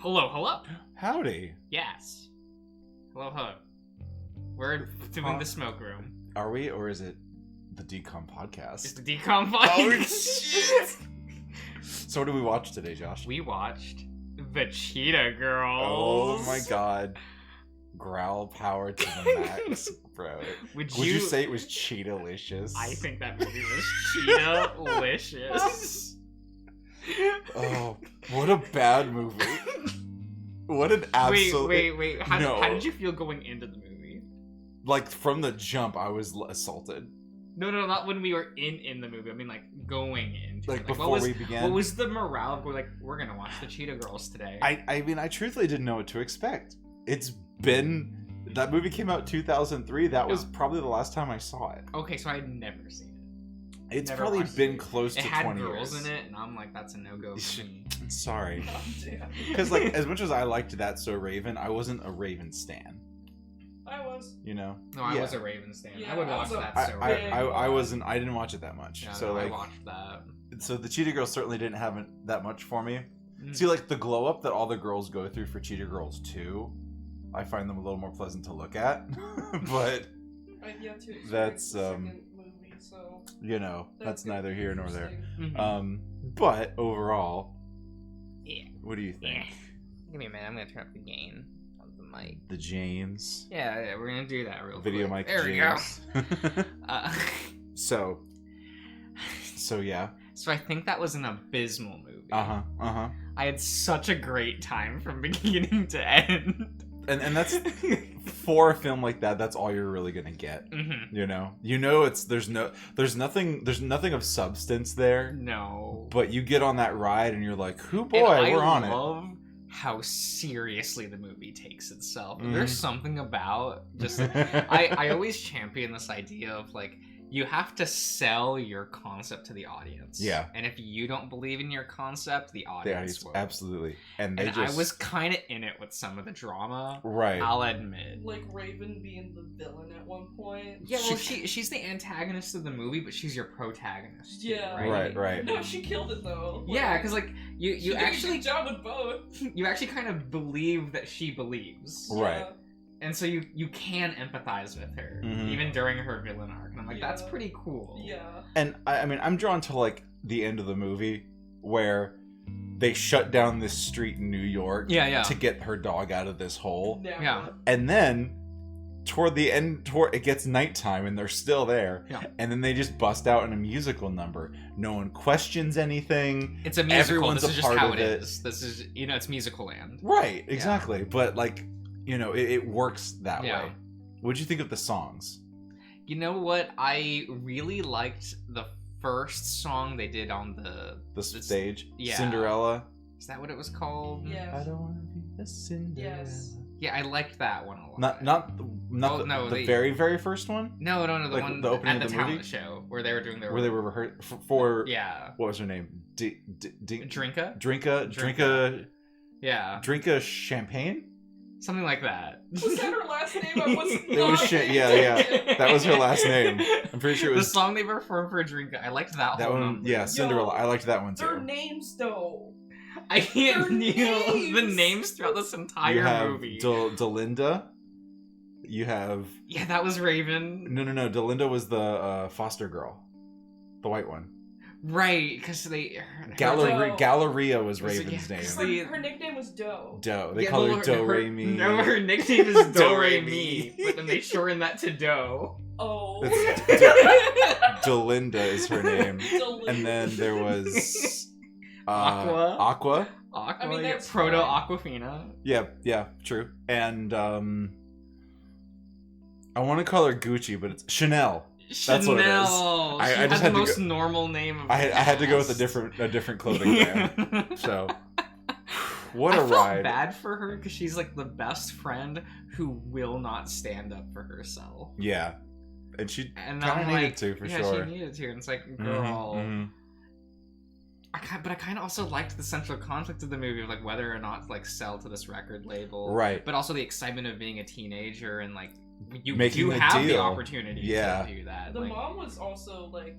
Hello, hello. Howdy. Yes. Hello. We're doing the smoke room. Are we, or is it the Decom podcast? It's the Decom podcast. Oh, shit! So what did we watch today, Josh? We watched The Cheetah Girls. Oh my god. Growl power to the max, bro. Would you say it was Cheetah-licious? I think that movie was Cheetah-licious. Oh, what a bad movie. What an absolute... Wait. How did you feel going into the movie? Like, from the jump, I was assaulted. No, not when we were in the movie. I mean, like, going into like it. Before we began? What was the morale of going, like, we're gonna watch The Cheetah Girls today? I mean, I truthfully didn't know what to expect. It's been... That movie came out 2003. That was probably the last time I saw it. Okay, so I had never seen it. It's probably been close to 20 years. It had girls in it, and I'm like, that's a no-go for me. Sorry. Because, like, as much as I liked That's So Raven, I wasn't a Raven stan. I was. You know? No, I was a Raven stan. Yeah, I would watch That's So Raven. I wasn't. I didn't watch it that much. Yeah, so no, like, I watched that. So the Cheetah Girls certainly didn't have that much for me. Mm. See, like, the glow up that all the girls go through for Cheetah Girls 2, I find them a little more pleasant to look at. But I've yet to that's the second movie, so you know, that's neither here nor there. Mm-hmm. But overall, yeah. What do you think? Give me a minute. I'm gonna turn up the gain on the mic. The James. Yeah, we're gonna do that real Video quick. mic. There James. we go. So yeah. So I think that was an abysmal movie. I had such a great time from beginning to end. And that's for a film like that. That's all you're really gonna get. Mm-hmm. You know, there's nothing of substance there. No. But you get on that ride and you're like, "Who boy, we're on it." I love how seriously the movie takes itself. Mm-hmm. There's something about just I always champion this idea of like, you have to sell your concept to the audience. Yeah. And if you don't believe in your concept, the audience will. Absolutely. And I was kind of in it with some of the drama. Right. I'll admit. Like Raven being the villain at one point. Yeah, well, she's the antagonist of the movie, but she's your protagonist too, yeah. Right. No, she killed it though. Yeah, because like you actually did a good job with both. You actually kind of believe that she believes. Right. Yeah. And so you can empathize with her, even during her villain arc. And I'm like, that's pretty cool. Yeah. And I mean, I'm drawn to like the end of the movie where they shut down this street in New York to get her dog out of this hole. Yeah. And then toward the end, it gets nighttime and they're still there. Yeah. And then they just bust out in a musical number. No one questions anything. It's a musical. Everyone's This is a just part how of it it. is. This is, it's musical land. Right, exactly. Yeah. But like, it works that Yeah. way. What'd you think of the songs? You know what? I really liked the first song they did on the stage. Yeah. Cinderella. Is that what it was called? Yeah. I don't want to be a Cinderella. Yes. Yeah, I liked that one a lot. Not the very very first one. No, the like one the opening at of the the talent movie? show where they were doing their where they were rehearsing for yeah. What was her name? Drinka. Yeah. Drinka champagne. Something like that. Was that her last name? I wasn't. It was yeah. That was her last name. I'm pretty sure it was the song they performed for Drinka. I liked that whole one. number. Yeah, Cinderella. I liked that one too. Their names though. I can't kneel the names. names throughout this entire you have movie. Delinda. You have that was Raven. No. Delinda was the foster girl, the white one. Right, because Galleria was Raven's name. Her nickname was Doe. They call her Do Re Mi. No, her nickname is Do Re Mi, but then they shortened that to Doe. Oh. Delinda is her name. Delinda. And then there was Aqua. I mean, that's Proto Aquafina. Yeah, true. And I want to call her Gucci, but it's Chanel. That's what it is. I just had the most normal name of I had to go with a different clothing brand. So what a ride. I felt bad for her because she's like the best friend who will not stand up for herself. Yeah. And she kind of needed to, for sure. Yeah, she needed to. And it's like, girl. But I kind of also liked the central conflict of the movie of like whether or not to like sell to this record label. Right. But also the excitement of being a teenager and like you have deal. the opportunity to do that. The mom was also like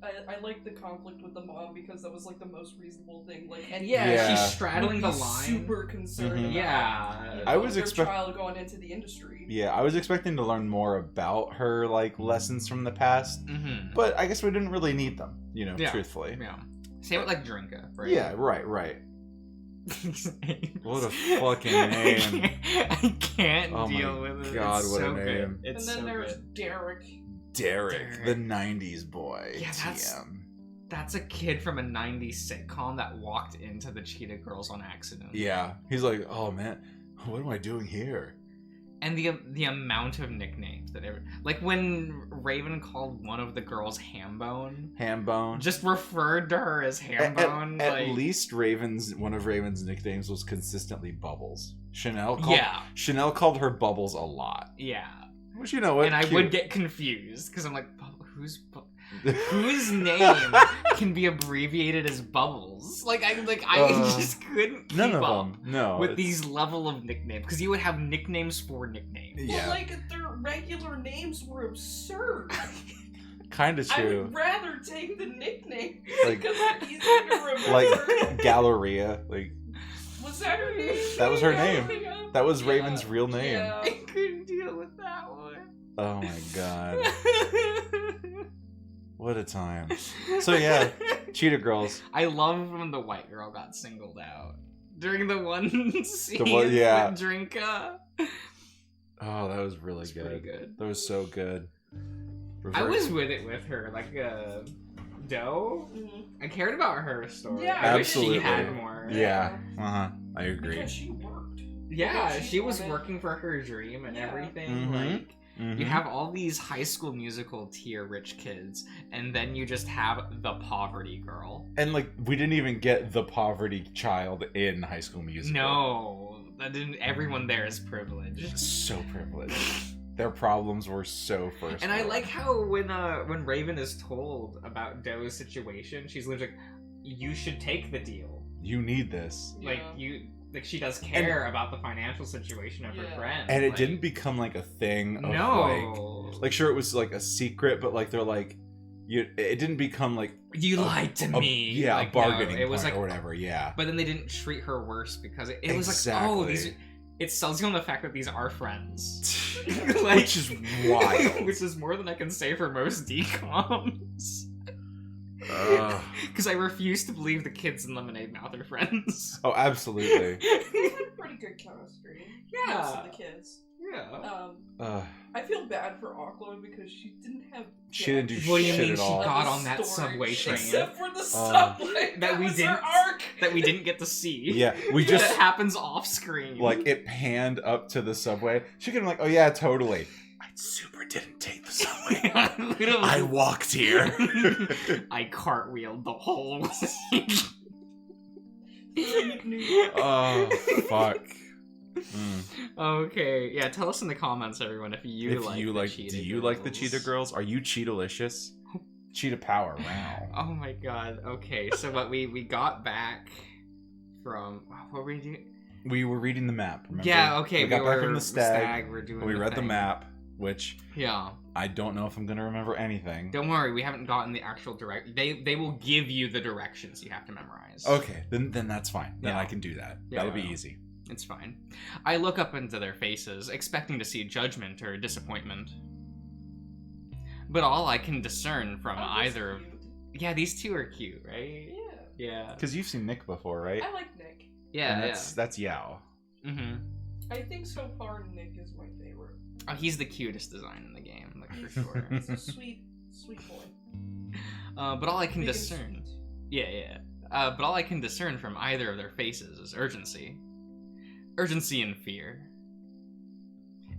I like the conflict with the mom because that was like the most reasonable thing. Like, and she's straddling the line. Super concerned. Mhm. About, I was their child going into the industry. Yeah, I was expecting to learn more about her like lessons from the past, but I guess we didn't really need them. Truthfully. Yeah. Same with like Drinka, right? Yeah. Right. What a fucking name! I can't deal with it. God, it's what so a name! Good. And It's then so there's good. Derek, the '90s boy. Yeah, that's a kid from a '90s sitcom that walked into the Cheetah Girls on accident. Yeah, he's like, oh man, what am I doing here? And the amount of nicknames that like when Raven called one of the girls Hambone, just referred to her as Hambone. At least one of Raven's nicknames was consistently Bubbles. Chanel called her Bubbles a lot. Yeah. Which, you know what? And I would get confused because I'm like, whose name can be abbreviated as Bubbles? Like I just couldn't keep up with these level of nicknames because you would have nicknames for nicknames. Yeah. Well, like their regular names were absurd. Kind of true. I would rather take the nickname like, because that's easy to remember. Like Galleria, like. Was that her name? That was her name. That was Raven's real name. Yeah. I couldn't deal with that one. Oh my god. What a time. So yeah, Cheetah Girls. I love when the white girl got singled out during the one scene with Drinka. Oh, that was really good. Pretty good. That was so good. I was with her, like Doe. I cared about her story. Yeah, I wish absolutely. she had more. Yeah. I agree. Because she worked. Yeah, she was working for her dream and everything. Like. You have all these High School Musical tier rich kids, and then you just have the poverty girl. And like, we didn't even get the poverty child in High School Musical. No, that didn't. Everyone there is privileged. So privileged. Their problems were so first. And I like how when Raven is told about Doe's situation, she's like, "You should take the deal. You need this. Like she does care about the financial situation of her friend." And it didn't become like a thing of like sure it was like a secret, but like they're like it didn't become like you lied to me. Yeah, like, a bargaining it was point like, or whatever, yeah. But then they didn't treat her worse because it was like, it sells you on the fact that these are friends. Like, which is wild. Which is more than I can say for most DComs. Because I refuse to believe the kids in Lemonade Mouth are friends. Oh, absolutely. They had pretty good chemistry. Yeah. Most of the kids. Yeah. I feel bad for Aqua because she didn't have. She didn't do what do you shit mean at all. she got on that subway train? Except for the subway. that we didn't get to see. Yeah, we just it happens off screen. Like it panned up to the subway. She could have like, oh yeah, totally. I super didn't take the subway. I walked here. I cartwheeled the whole way. Oh fuck. Okay, yeah. Tell us in the comments, everyone, if you like. Do you like the Cheetah Girls? Are you Cheetah-licious? Cheetah power, wow. Oh my god. Okay, so what we got back from what were we doing? We were reading the map. Remember? Yeah. Okay. We got back from the stag. We read the map, which yeah. I don't know if I'm gonna remember anything. Don't worry, we haven't gotten the actual direct. They will give you the directions you have to memorize. Okay, then that's fine. Then I can do that. That'll be easy. It's fine. I look up into their faces, expecting to see judgment or disappointment. But all I can discern from either of... Yeah, these two are cute, right? Yeah. Because you've seen Nick before, right? I like Nick. Yeah, and that's Yao. Mm-hmm. I think so far Nick is my favorite. Oh, he's the cutest design in the game, like, for sure. He's a sweet boy. But all I can discern... Yeah. But all I can discern from either of their faces is urgency. Urgency and fear.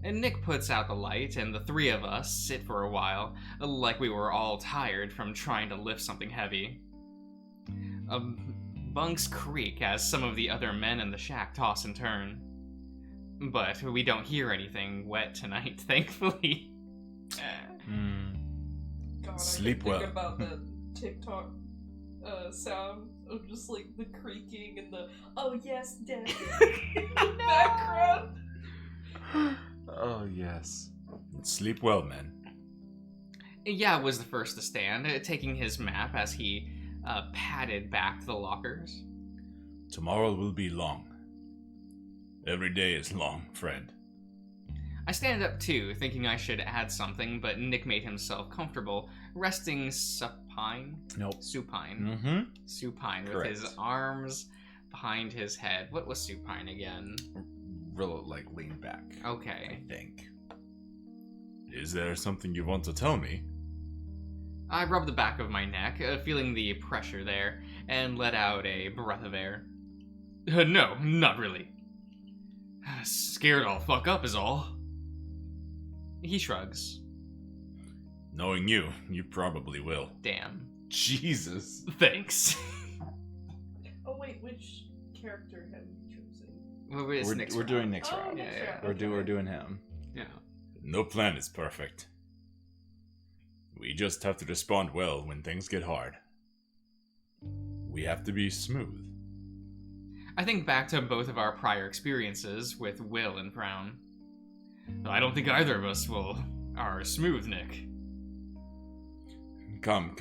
And Nick puts out the light, and the three of us sit for a while, like we were all tired from trying to lift something heavy. Bunks creak as some of the other men in the shack toss and turn. But we don't hear anything wet tonight, thankfully. God, sleep well. Think about the TikTok sound of just like the creaking and the "oh yes, Dad" in the background. Oh yes. Sleep well, men. Yeah was the first to stand, taking his map as he padded back to the lockers. Tomorrow will be long. Every day is long, friend. I stand up too, thinking I should add something, but Nick made himself comfortable, resting supine? Nope. Supine. Mm-hmm. Supine, with Correct. his arms behind his head. What was supine again? Real, like, lean back. Okay. I think. Is there something you want to tell me? I rubbed the back of my neck, feeling the pressure there, and let out a breath of air. No, not really. Scared I'll fuck up is all. He shrugs. Knowing you, you probably will. Damn. Jesus. Thanks. Oh wait, which character have you chosen? It's Nick's We're round. doing Nick's Oh, round. Nick's Yeah, round. yeah. We're doing him. Yeah. No plan is perfect. We just have to respond well when things get hard. We have to be smooth. I think back to both of our prior experiences with Will and Frown. I don't think either of us are smooth, Nick. Come.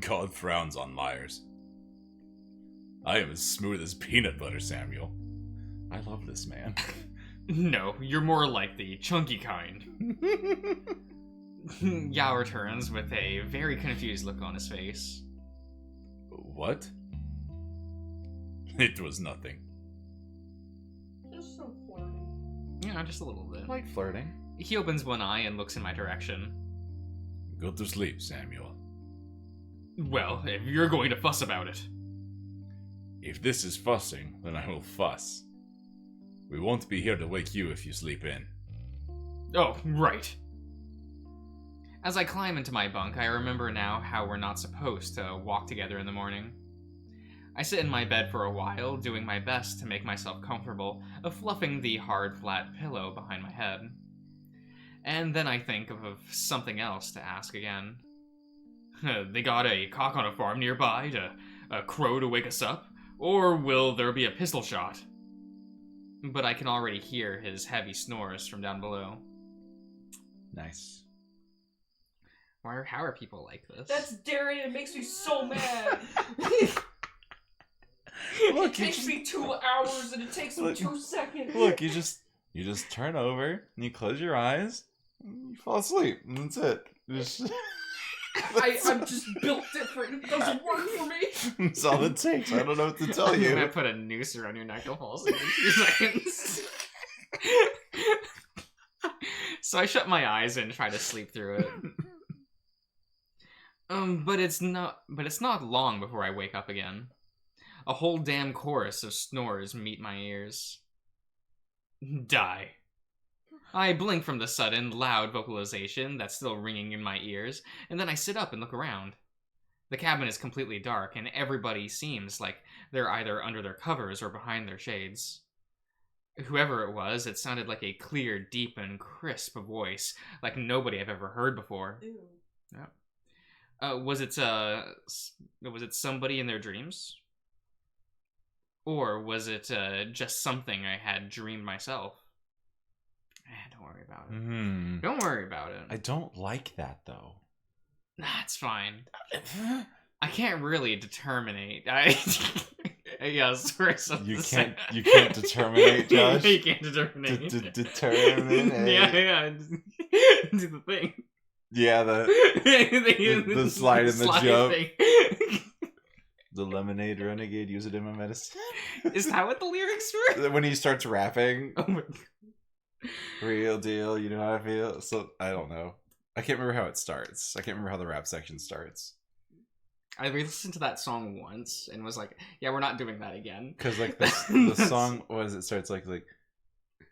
God frowns on liars. I am as smooth as peanut butter, Samuel. I love this man. No, you're more like the chunky kind. Yao returns with a very confused look on his face. What? It was nothing. Just so flirty. Yeah, just a little bit. Like flirting. He opens one eye and looks in my direction. Go to sleep, Samuel. Well, if you're going to fuss about it. If this is fussing, then I will fuss. We won't be here to wake you if you sleep in. Oh, right. As I climb into my bunk, I remember now how we're not supposed to walk together in the morning. I sit in my bed for a while, doing my best to make myself comfortable, fluffing the hard, flat pillow behind my head. And then I think of something else to ask again. They got a cock on a farm nearby, a crow to wake us up? Or will there be a pistol shot? But I can already hear his heavy snores from down below. Nice. How are people like this? That's daring. It makes me so mad. Look, it takes me 2 hours and it takes me 2 seconds. Look, you just turn over and you close your eyes and you fall asleep and that's it. I'm just built different. It doesn't work for me. That's all it takes. I don't know what to tell I'm gonna you. put a noose around your neck to fall asleep in 2 seconds. So I shut my eyes and try to sleep through it. But it's not long before I wake up again. A whole damn chorus of snores meet my ears. Die. I blink from the sudden, loud vocalization that's still ringing in my ears, and then I sit up and look around. The cabin is completely dark, and everybody seems like they're either under their covers or behind their shades. Whoever it was, it sounded like a clear, deep, and crisp voice, like nobody I've ever heard before. Ew. Yeah. Was it somebody in their dreams? Or was it just something I had dreamed myself? Don't worry about it. Mm-hmm. Don't worry about it. I don't like that though. Nah, it's fine. I can't really determinate. Yes, You can't determinate, Josh. You can't determinate. Determinate. Yeah. Do the thing. Yeah, the slide in the joke. Thing. The lemonade renegade, use it in my medicine. Is that what the lyrics were? When he starts rapping, Oh my god. real deal, you know how I feel. So I don't know. I can't remember how it starts. I can't remember how the rap section starts. I listened to that song once and was like, "Yeah, we're not doing that again." Because like the song was it starts like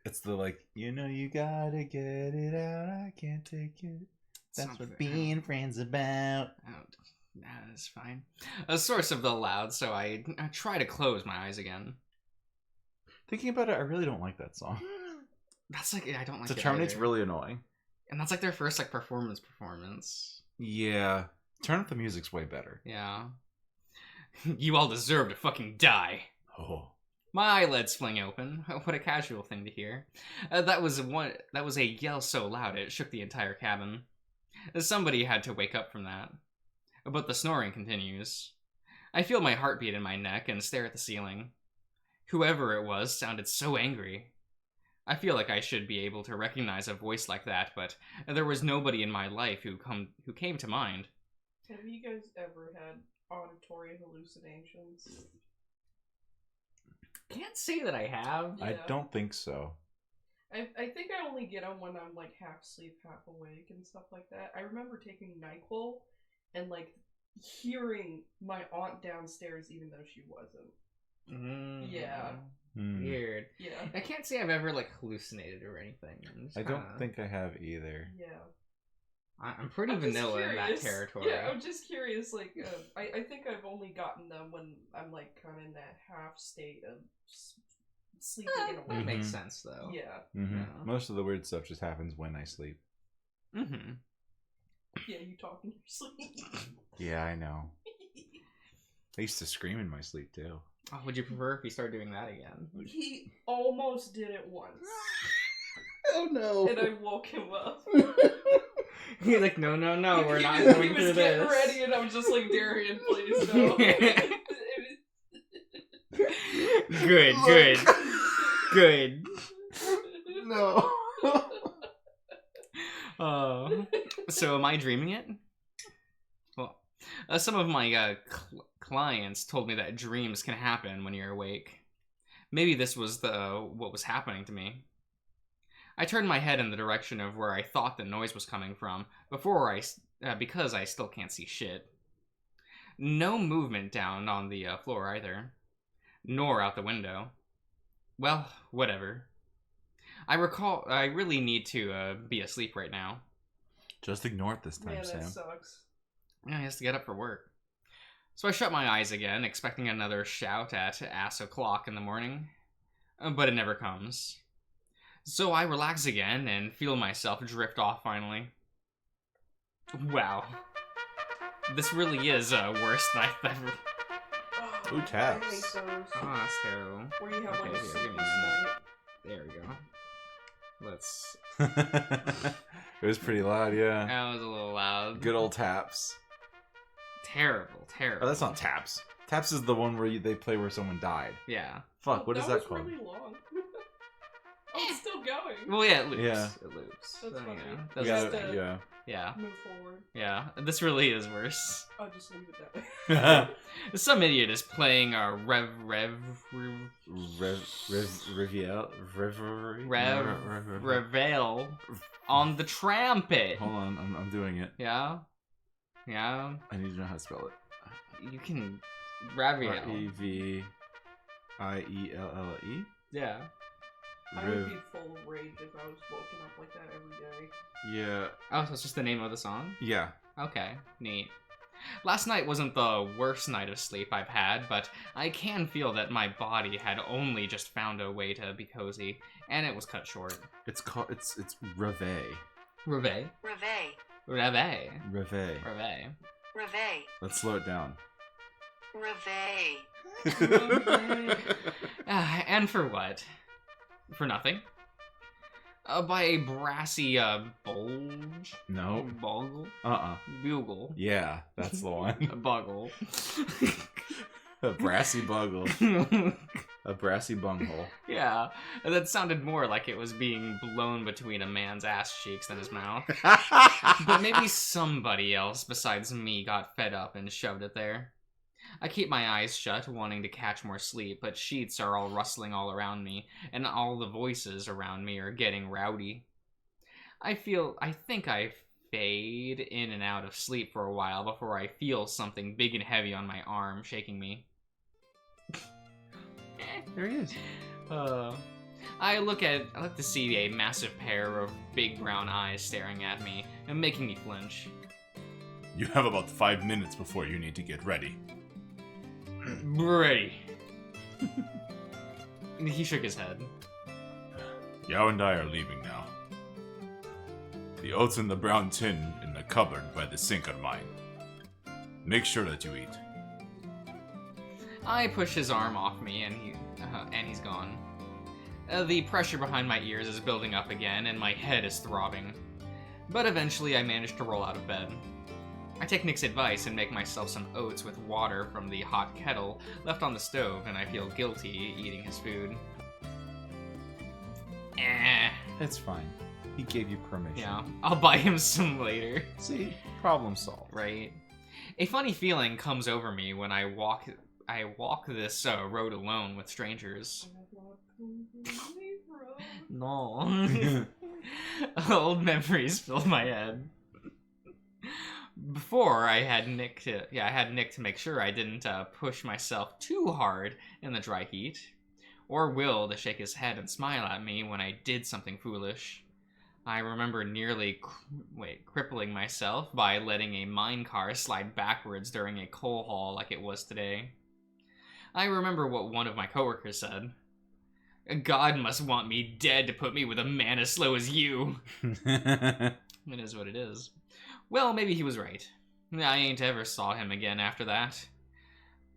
it's the like you know you gotta get it out. I can't take it. That's Something. what being friends about. That's fine. A source of the loud, so I try to close my eyes again. Thinking about it, I really don't like that song. That's like I don't like it Terminate's either. really annoying. And that's like their first like performance. Yeah. Turn up the music's way better. Yeah. You all deserve to fucking die. Oh. My eyelids fling open. What a casual thing to hear. That was a yell so loud it shook the entire cabin. Somebody had to wake up from that. But the snoring continues. I feel my heartbeat in my neck and stare at the ceiling. Whoever it was sounded so angry. I feel like I should be able to recognize a voice like that, but there was nobody in my life who came to mind. Have you guys ever had auditory hallucinations? Can't say that I have. Yeah. I don't think so. I think I only get them when I'm like half asleep, half awake, and stuff like that. I remember taking NyQuil and like hearing my aunt downstairs, even though she wasn't. Yeah. Weird. Yeah. I can't say I've ever like hallucinated or anything. I don't think I have either. Yeah. I'm pretty vanilla in that territory. Yeah, I'm just curious. Like, I think I've only gotten them when I'm like kind of in that half state of sleeping in a way. That makes sense, though. Yeah. Mm-hmm. Yeah. Most of the weird stuff just happens when I sleep. Mm-hmm. Yeah, you talk in your sleep. Yeah, I know. I used to scream in my sleep too. Oh, would you prefer if he started doing that again? He almost did it once. Oh no! And I woke him up. He's like, no, we're not He going was through getting this. ready, and I was just like, Darian, please no. Good. No. So am I dreaming it? Well, some of my clients told me that dreams can happen when you're awake. Maybe this was what was happening to me. I turned my head in the direction of where I thought the noise was coming from because I still can't see shit. No movement down on the floor either, nor out the window. Well, whatever. I really need to be asleep right now. Just ignore it this time, Man, Sam. that sucks. Yeah, he has to get up for work. So I shut my eyes again, expecting another shout at ass o'clock in the morning. But it never comes. So I relax again and feel myself drift off finally. Wow. This really is worse than I've ever... Who taps? I hate those. Oh, that's terrible. Where you have Okay, like a here, sleepy give me a night. There we go. Let's... It was pretty loud, yeah. That was a little loud. Good old taps. Terrible. Oh, that's not taps. Taps is the one where they play where someone died. Yeah. Fuck, what is that was called? really long. Oh, it's still going. Well, yeah, it loops. Yeah. It loops. That's So, funny. yeah, We doesn't- gotta- Yeah. yeah. Move forward. Yeah. This really is worse. I'll just leave it that way. Some idiot is playing a reveille on the trumpet. Hold on, I'm doing it. Yeah. Yeah. I need to know how to spell it. You can reveille. Revielle. Yeah. I would be full of rage if I was woken up like that every day. Yeah. Oh, so it's just the name of the song? Yeah. Okay, neat. Last night wasn't the worst night of sleep I've had, but I can feel that my body had only just found a way to be cozy, and it was cut short. It's called it's reveille. Reveille? Reveille. Reveille. Reveille. Reveille. Reveille. Let's slow it down. Reveille. And for what? For nothing. By a brassy, bulge? No. Bogle? Bugle. Yeah, that's the one. A buggle. A brassy bugle. A brassy bunghole. Yeah, that sounded more like it was being blown between a man's ass cheeks than his mouth. But maybe somebody else besides me got fed up and shoved it there. I keep my eyes shut, wanting to catch more sleep, but sheets are all rustling all around me, and all the voices around me are getting rowdy. I think I fade in and out of sleep for a while before I feel something big and heavy on my arm shaking me. There he is. I look to see a massive pair of big brown eyes staring at me and making me flinch. You have about 5 minutes before you need to get ready. Ready. He shook his head. Yao and I are leaving now. The oats in the brown tin in the cupboard by the sink are mine. Make sure that you eat. I push his arm off me, and he's gone. The pressure behind my ears is building up again, and my head is throbbing. But eventually I managed to roll out of bed. I take Nick's advice and make myself some oats with water from the hot kettle left on the stove, and I feel guilty eating his food. It's fine. He gave you permission. Yeah, I'll buy him some later. See? Problem solved. Right. A funny feeling comes over me when I walk this road alone with strangers. No. Old memories fill my head. Before, I had Nick to make sure I didn't push myself too hard in the dry heat, or Will to shake his head and smile at me when I did something foolish. I remember nearly crippling myself by letting a mine car slide backwards during a coal haul like it was today. I remember what one of my coworkers said. God must want me dead to put me with a man as slow as you. It is what it is. Well, maybe he was right. I ain't ever saw him again after that.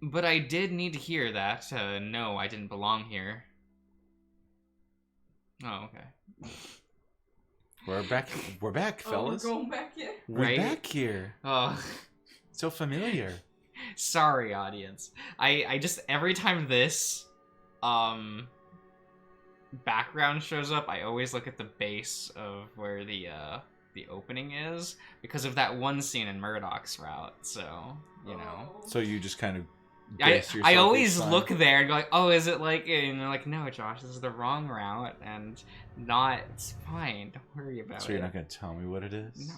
But I did need to hear that to know I didn't belong here. Oh, okay. We're back, fellas. We're going back in. We're back here. Oh. So familiar. Sorry, audience. I just, every time this, background shows up, I always look at the base of where the opening is, because of that one scene in Murdoch's route, so, you know. So you just kind of I always look there and go like, oh, is it like, and they're like, no, Josh, this is the wrong route, and it's fine, don't worry about it. So you're not going to tell me what it is?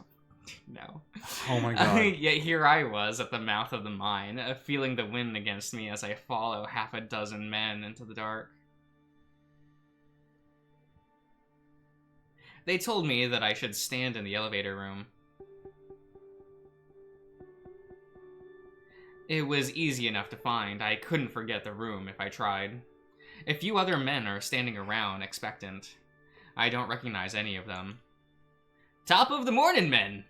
No. Oh my god. Yet here I was at the mouth of the mine, feeling the wind against me as I follow half a dozen men into the dark. They told me that I should stand in the elevator room. It was easy enough to find. I couldn't forget the room if I tried. A few other men are standing around, expectant. I don't recognize any of them. Top of the morning, men!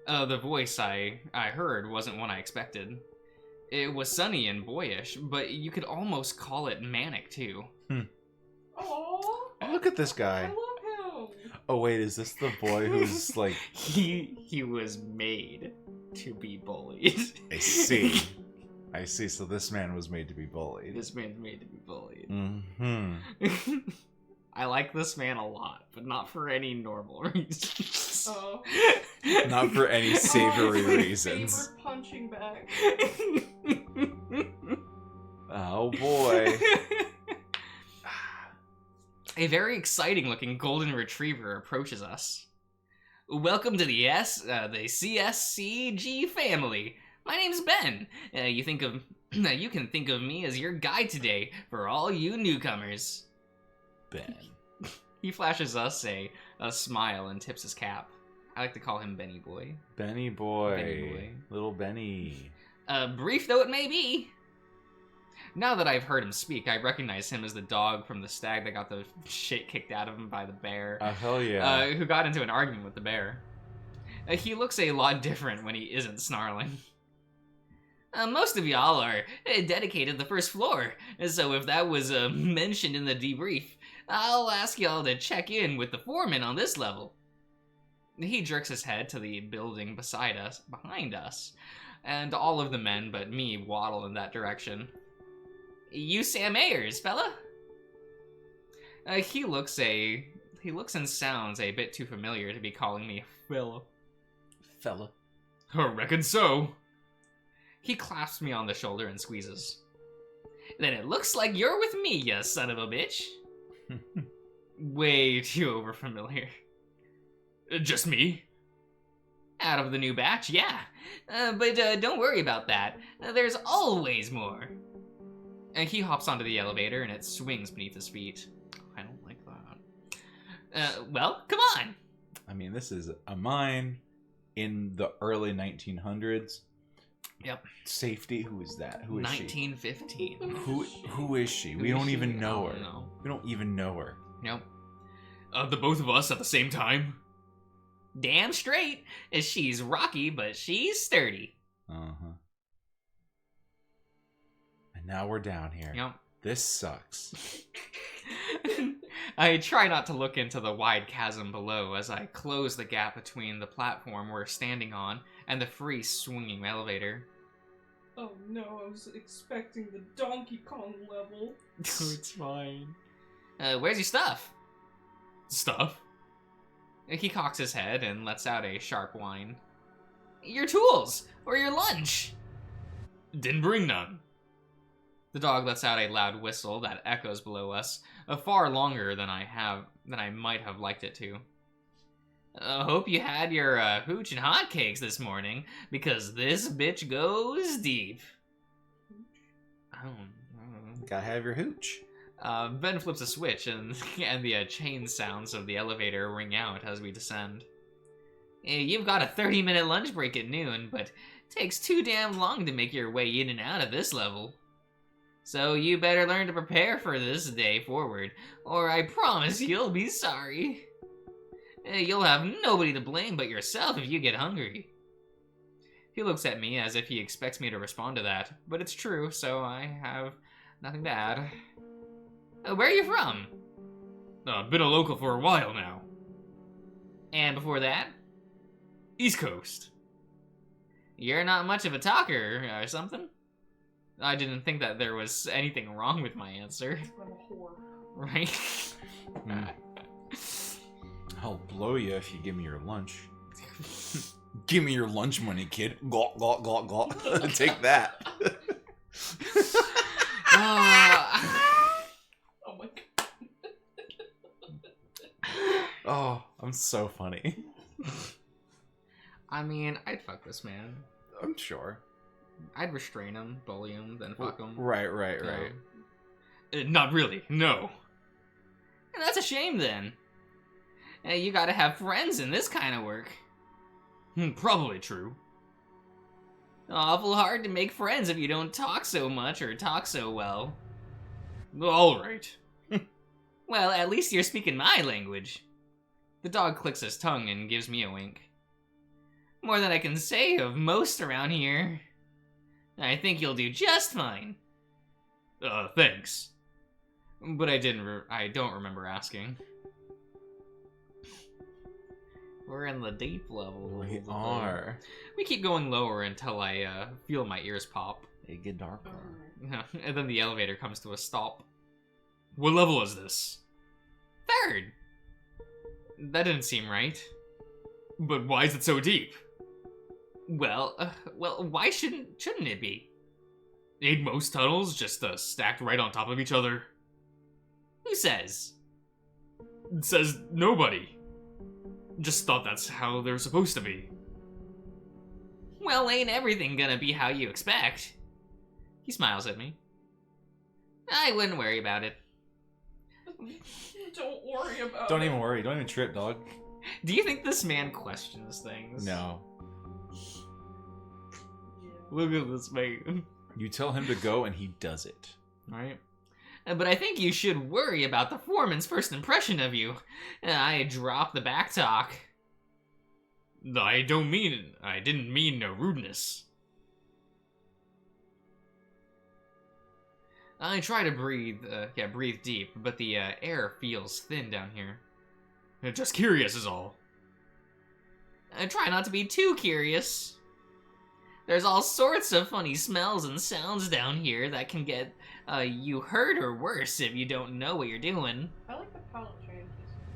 The voice I heard wasn't one I expected. It was sunny and boyish, but you could almost call it manic, too. Aww. Oh, look at this guy. I love him. Oh, wait, is this the boy who's like... He was made to be bullied. I see. I see. So this man was made to be bullied. This man's made to be bullied. Mm-hmm. I like this man a lot, but not for any normal reasons. Oh. Not for any savory reasons. Favorite punching bag. Oh boy. A very exciting-looking golden retriever approaches us. Welcome to the CSCG family. My name's Ben. You can think of me as your guide today for all you newcomers. Ben. He flashes us a smile and tips his cap. I like to call him Benny Boy. Benny boy. Benny boy. Little Benny. Brief though it may be. Now that I've heard him speak, I recognize him as the dog from the stag that got the shit kicked out of him by the bear. Oh, hell yeah. Who got into an argument with the bear. He looks a lot different when he isn't snarling. Most of y'all are dedicated to the first floor, so if that was mentioned in the debrief, I'll ask y'all to check in with the foreman on this level. He jerks his head to the building behind us, and all of the men but me waddle in that direction. You Sam Ayers, fella? He looks and sounds a bit too familiar to be calling me fella. Fella. I reckon so. He claps me on the shoulder and squeezes. Then it looks like you're with me, you son of a bitch. Way too overfamiliar. Just me? Out of the new batch, yeah. But don't worry about that. There's always more. He hops onto the elevator and it swings beneath his feet. I don't like that. Well, come on. I mean, this is a mine in the early 1900s. Yep. Safety, who is that? Who is 1915. she? Who is she? We don't even know her. No. We don't even know her. Nope. The both of us at the same time? Damn straight. She's rocky, but she's sturdy. Uh-huh. And now we're down here. Yep. This sucks. I try not to look into the wide chasm below as I close the gap between the platform we're standing on and the free swinging elevator. Oh no, I was expecting the Donkey Kong level. Oh, it's fine. Where's your stuff? Stuff? He cocks his head and lets out a sharp whine. Your tools! Or your lunch! Didn't bring none. The dog lets out a loud whistle that echoes below us, far longer than I might have liked it to. Hope you had your hooch and hotcakes this morning, because this bitch goes deep. Oh, Gotta have your hooch. Ben flips a switch, and the chain sounds of the elevator ring out as we descend. You've got a 30-minute lunch break at noon, but it takes too damn long to make your way in and out of this level. So you better learn to prepare for this day forward, or I promise you'll be sorry. You'll have nobody to blame but yourself if you get hungry. He looks at me as if he expects me to respond to that, but it's true, so I have nothing to add. Where are you from? Been a local for a while now. And before that? East Coast. You're not much of a talker or something? I didn't think that there was anything wrong with my answer. I'm a whore. Right? I'll blow you if you give me your lunch. Give me your lunch money, kid. Gawk, gawk, gawk, gawk. Take that. Oh my god. Oh, I'm so funny. I mean, I'd fuck this man. I'm sure. I'd restrain him, bully him, then fuck him. Right. Not really, no. And that's a shame then. You gotta have friends in this kind of work. Probably true. Awful hard to make friends if you don't talk so much or talk so well. Alright. Well, at least you're speaking my language. The dog clicks his tongue and gives me a wink. More than I can say of most around here. I think you'll do just fine. Thanks. But I don't remember asking. We're in the deep level. We are. We keep going lower until I feel my ears pop. It get darker. And then the elevator comes to a stop. What level is this? 3rd. That didn't seem right. But why is it so deep? Well, why shouldn't it be? Ain't most tunnels just stacked right on top of each other? Who says? It says nobody. Just thought that's how they're supposed to be. Well, ain't everything gonna be how you expect. He smiles at me. I wouldn't worry about it. Don't worry about it. Don't even worry. Don't even trip, dog. Do you think this man questions things? No. Yeah. Look at this man. You tell him to go and he does it. Right? But I think you should worry about the foreman's first impression of you. I drop the back talk. I didn't mean no rudeness. I try to breathe deep, but the air feels thin down here. Just curious is all. I try not to be too curious. There's all sorts of funny smells and sounds down here that can get you hurt or worse if you don't know what you're doing. I like the palette changes.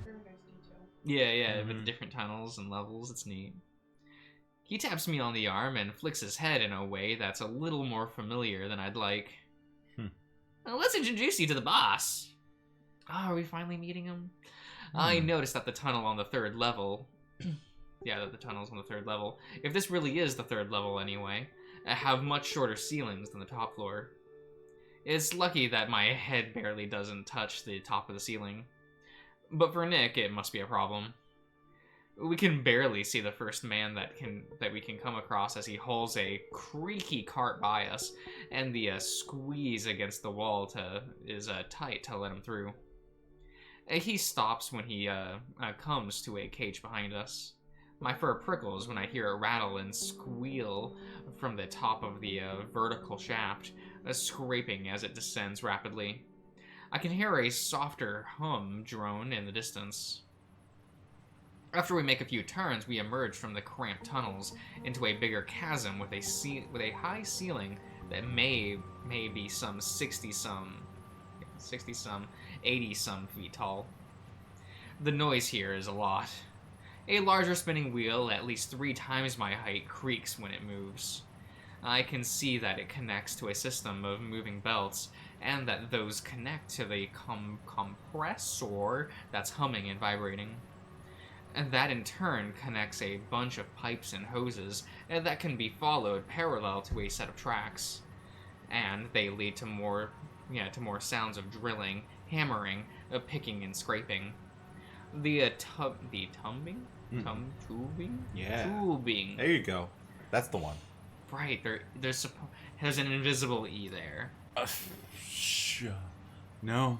Very nice detail. Yeah, with the different tunnels and levels, it's neat. He taps me on the arm and flicks his head in a way that's a little more familiar than I'd like. Let's introduce you to the boss. Are we finally meeting him? I noticed that the tunnel on the 3rd level... that the tunnel's on the 3rd level. If this really is the 3rd level anyway, have much shorter ceilings than the top floor. It's lucky that my head barely doesn't touch the top of the ceiling. But for Nick, it must be a problem. We can barely see the first man that we can come across as he hauls a creaky cart by us, and the squeeze against the wall is tight to let him through. He stops when he comes to a cage behind us. My fur prickles when I hear a rattle and squeal from the top of the vertical shaft, scraping as it descends rapidly. I can hear a softer hum drone in the distance. After we make a few turns, we emerge from the cramped tunnels into a bigger chasm with a high ceiling that may be some 60-some, 80-some feet tall. The noise here is a lot. A larger spinning wheel, at least 3 times my height, creaks when it moves. I can see that it connects to a system of moving belts, and that those connect to the compressor that's humming and vibrating. And that in turn connects a bunch of pipes and hoses that can be followed parallel to a set of tracks. And they lead to more sounds of drilling, hammering, picking, and scraping. Tubing? Yeah. Tubing. There you go. That's the one. Right, there's an invisible E there. No.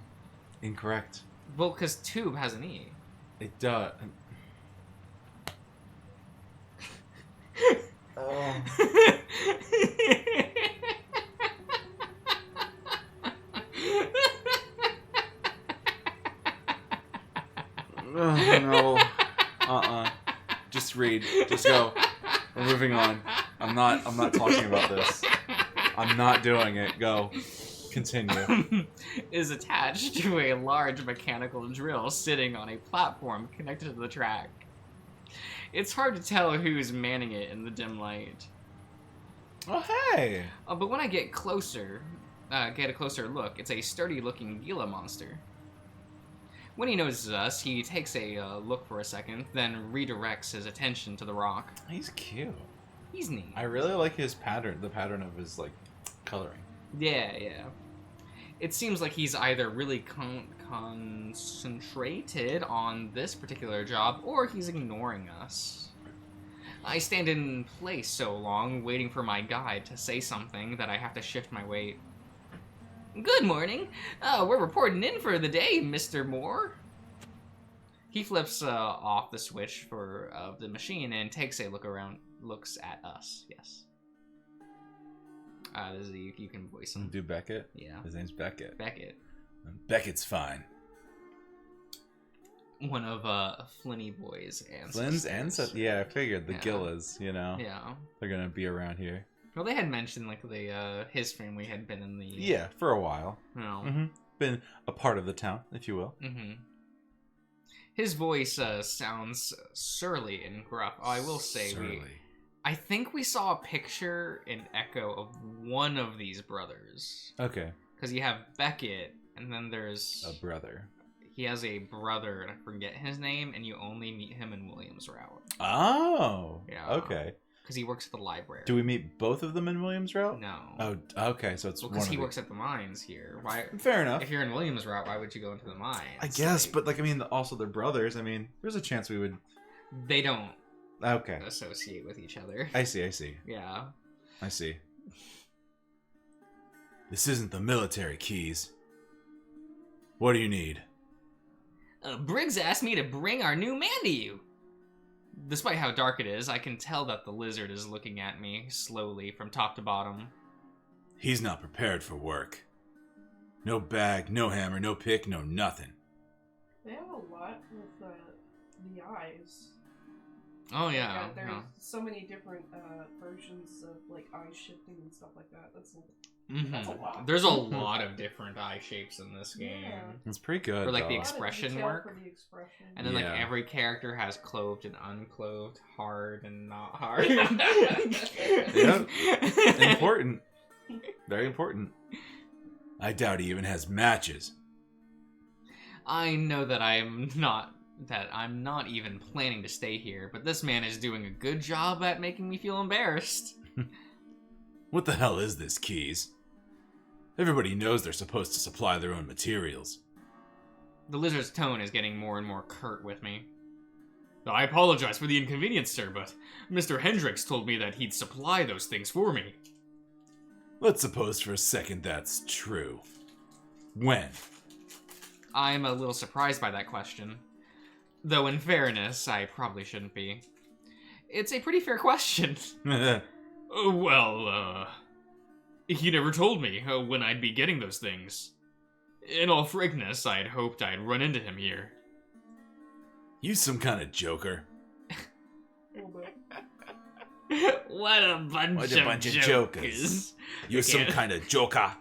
Incorrect. Well, because tube has an E. It does. Oh. No. Just read. Just go. We're moving on. I'm not talking about this. I'm not doing it. Go. Continue. Is attached to a large mechanical drill sitting on a platform connected to the track. It's hard to tell who's manning it in the dim light. Oh, hey! But when I get a closer look, it's a sturdy-looking Gila monster. When he notices us, he takes a look for a second, then redirects his attention to the rock. He's cute. He's neat. I really like his pattern, the pattern of his, like, coloring. Yeah. It seems like he's either really concentrated on this particular job, or he's ignoring us. I stand in place so long, waiting for my guide to say something, that I have to shift my weight. Good morning. We're reporting in for the day, Mr. Moore. He flips off the switch of the machine and takes a look around, looks at us. Yes. You can voice him. Do Beckett? Yeah. His name's Beckett. Beckett. Beckett's fine. One of Flinny Boy's ancestors. Flynn's ancestors? Yeah, I figured. The Gillas, Yeah. They're gonna be around here. Well, they had mentioned, like, his family had been in the... Yeah, for a while. No. Mm-hmm. Been a part of the town, if you will. Mm-hmm. His voice sounds surly and gruff. Oh, I will say, I think we saw a picture in Echo of one of these brothers. Okay. Because you have Beckett, and then there's... a brother. He has a brother, and I forget his name, and you only meet him in Williams Route. Oh! Yeah. Okay. Because he works at the library. Do we meet both of them in Williams Route? No. Oh, okay, so it's because he works at the mines here. Why? Fair enough. If you're in Williams Route, why would you go into the mines? I guess, but, like, I mean, also they're brothers. I mean, there's a chance we would... They don't Okay. associate with each other. I see. Yeah. I see. This isn't the military, Keys. What do you need? Briggs asked me to bring our new man to you. Despite how dark it is, I can tell that the lizard is looking at me slowly from top to bottom. He's not prepared for work. No bag, no hammer, no pick, no nothing. They have a lot with the eyes. Oh yeah. There's so many different versions of like eye shifting and stuff like that. That's a lot. There's a lot of different eye shapes in this game. Yeah. It's pretty good. For like the A lot of expression detail work. for the expression. And then like Yeah. every character has clothed and unclothed, hard and not hard. Yep. Important. Very important. I doubt he even has matches. I know that I'm not even planning to stay here, but this man is doing a good job at making me feel embarrassed. What the hell is this, Keys? Everybody knows they're supposed to supply their own materials. The lizard's tone is getting more and more curt with me. I apologize for the inconvenience, sir, but Mr. Hendricks told me that he'd supply those things for me. Let's suppose for a second that's true. When? I'm a little surprised by that question. Though in fairness, I probably shouldn't be. It's a pretty fair question. He never told me when I'd be getting those things. In all frankness, I'd hoped I'd run into him here. You some kind of joker. A little bit. What a bunch of jokers. You're some can't- kind of joker.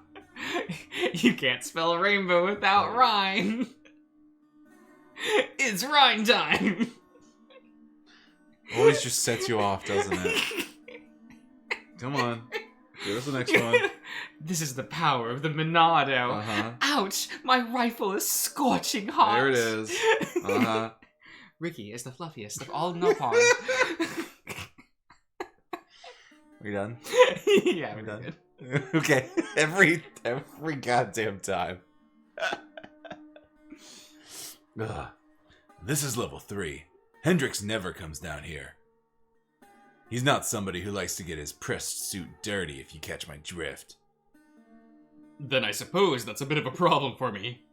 You can't spell rainbow without rhyme. It's rhyme time. Always just sets you off, doesn't it? Come on. Give us the next one. This is the power of the Monado. Uh-huh. Ouch! My rifle is scorching hot. There it is. Uh-huh. Ricky is the fluffiest of all Nopal. We done? Yeah, We we're done? good. Okay. Every goddamn time. Ugh. This is level 3. Hendrix never comes down here. He's not somebody who likes to get his pressed suit dirty, if you catch my drift. Then I suppose that's a bit of a problem for me.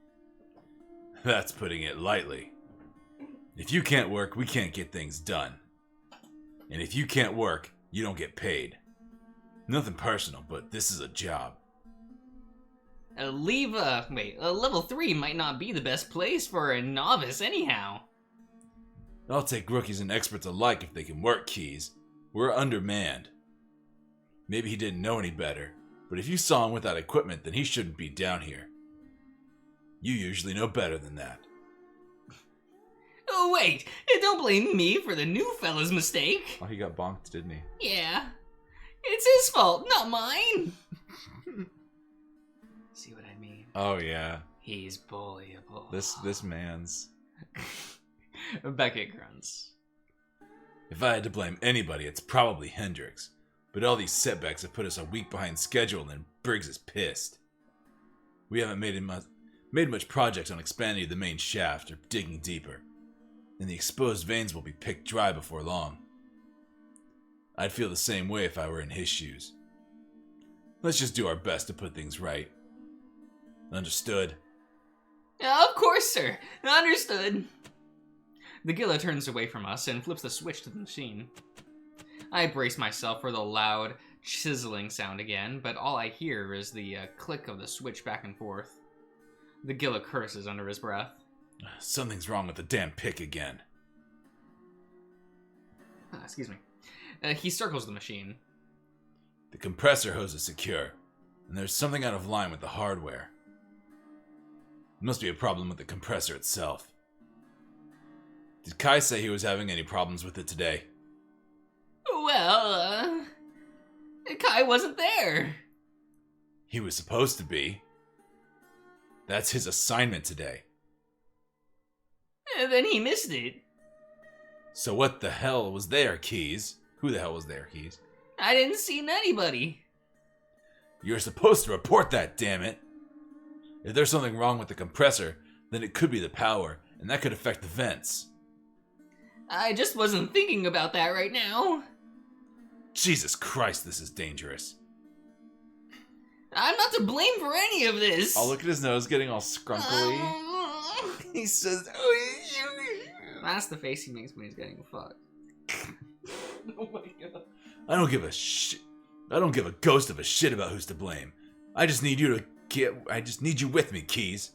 That's putting it lightly. If you can't work, we can't get things done. And if you can't work, you don't get paid. Nothing personal, but this is a job. Level 3 might not be the best place for a novice anyhow. I'll take rookies and experts alike if they can work, Keys. We're undermanned. Maybe he didn't know any better, but if you saw him without equipment, then he shouldn't be down here. You usually know better than that. Oh wait, don't blame me for the new fella's mistake. Oh, he got bonked, didn't he? Yeah, it's his fault, not mine. See what I mean? Oh, yeah. He's bullyable. This man's... Beckett grunts. If I had to blame anybody, it's probably Hendrix. But all these setbacks have put us a week behind schedule, and Briggs is pissed. We haven't made much progress on expanding the main shaft or digging deeper, and the exposed veins will be picked dry before long. I'd feel the same way if I were in his shoes. Let's just do our best to put things right. Understood? Of course, sir. Understood. The Gilla turns away from us and flips the switch to the machine. I brace myself for the loud, chiseling sound again, but all I hear is the click of the switch back and forth. The Gilla curses under his breath. Something's wrong with the damn pick again. Excuse me. He circles the machine. The compressor hose is secure, and there's something out of line with the hardware. It must be a problem with the compressor itself. Did Kai say he was having any problems with it today? Well, Kai wasn't there. He was supposed to be. That's his assignment today. Then he missed it. So what the hell was there, Keys? Who the hell was there, Keys? I didn't see anybody. You're supposed to report that, damn it! If there's something wrong with the compressor, then it could be the power, and that could affect the vents. I just wasn't thinking about that right now. Jesus Christ, this is dangerous. I'm not to blame for any of this. Oh, look at his nose getting all scrunkly. He says, That's the face he makes when he's getting fucked. Oh my god. I don't give a shit. I don't give a ghost of a shit about who's to blame. I just need you with me, Keys.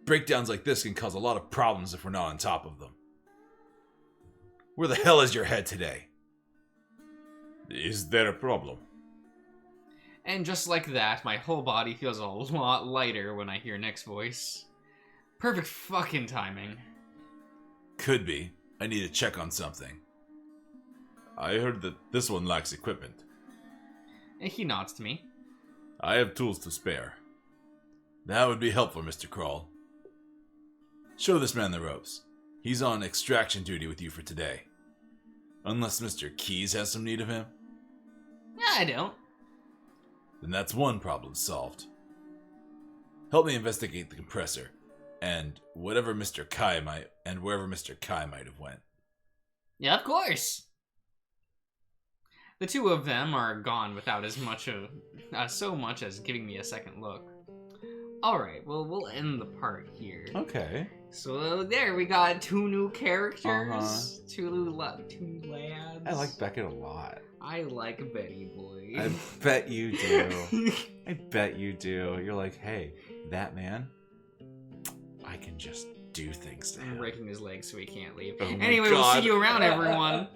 Breakdowns like this can cause a lot of problems if we're not on top of them. Where the hell is your head today? Is there a problem? And just like that, my whole body feels a lot lighter when I hear Nick's voice. Perfect fucking timing. Could be. I need to check on something. I heard that this one lacks equipment. He nods to me. I have tools to spare. That would be helpful, Mr. Kroll. Show this man the ropes. He's on extraction duty with you for today. Unless Mr. Keys has some need of him. I don't. Then that's one problem solved. Help me investigate the compressor, and wherever Mr. Kai might have went. Yeah, of course. The two of them are gone without as much of, so much as giving me a second look. Alright, well, we'll end the part here. Okay. So there, we got 2 new characters. Uh-huh. 2 new lads. I like Beckett a lot. I like Betty Boy. I bet you do. I bet you do. You're like, hey, that man, I can just do things to I'm him. breaking his legs so he can't leave. Oh my Anyway, we'll see God. you around, everyone.